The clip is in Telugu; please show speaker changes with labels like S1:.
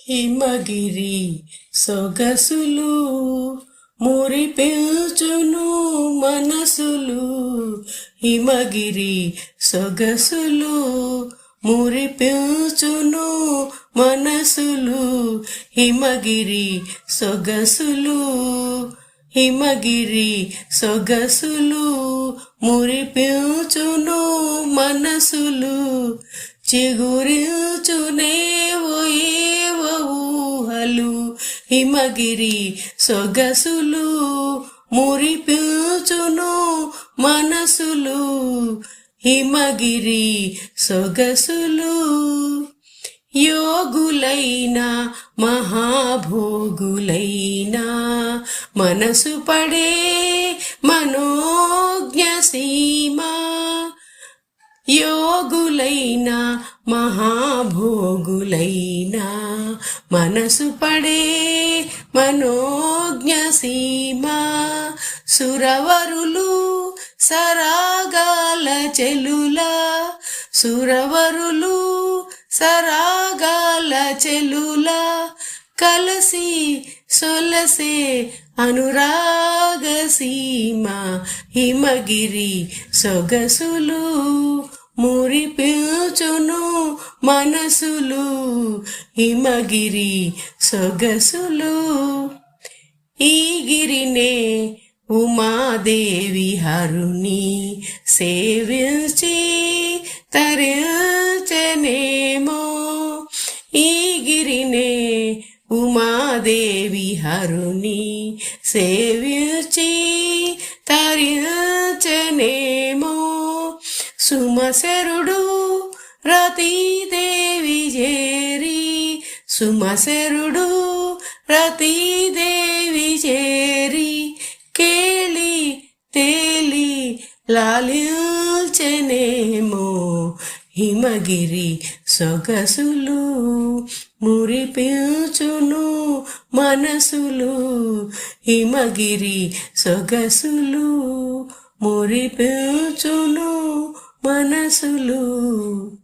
S1: హిమగిరి సొగసులు మురిపెల్చును మనసులు. హిమగిరి సొగసులు మురిపెల్చును మనసులు. హిమగిరి సొగసులు హిమగిరి సొగసులు మురిపెల్చును మనసులు. చిగురించునే ఊహలు. హిమగిరి సొగసులు మురిపించును మనసులు. హిమగిరి సొగసులు యోగులైన మహాభోగులైన మనసు పడే మనోజ్ఞ సీమ. యోగులైన మహాభోగులైన మనసు పడే మనోజ్ఞ సీమ. సురవరులు సరాగాల చెలులా. సురవరులు సరాగాల చెలులా కలసి సొలసే అనురాగ సీమ. హిమగిరి సొగసులు మురిపించును మనసులు. హిమగిరి సొగసులు ఈ గిరినే ఉమాదేవి హరుని సేవించి తరించెనేమో. ఈ గిరినే ఉమాదేవి హరుని సేవించి తరించెనేమో. సుమశరుడు రతీదేవి చేరి. సుమశరుడు రతీదేవి చేరి కేళి తేలి లాలించెనేమో. హిమగిరి సొగసులు మురిపించును మనసులు. హిమగిరి సొగసులు మురిపించును మనసులు.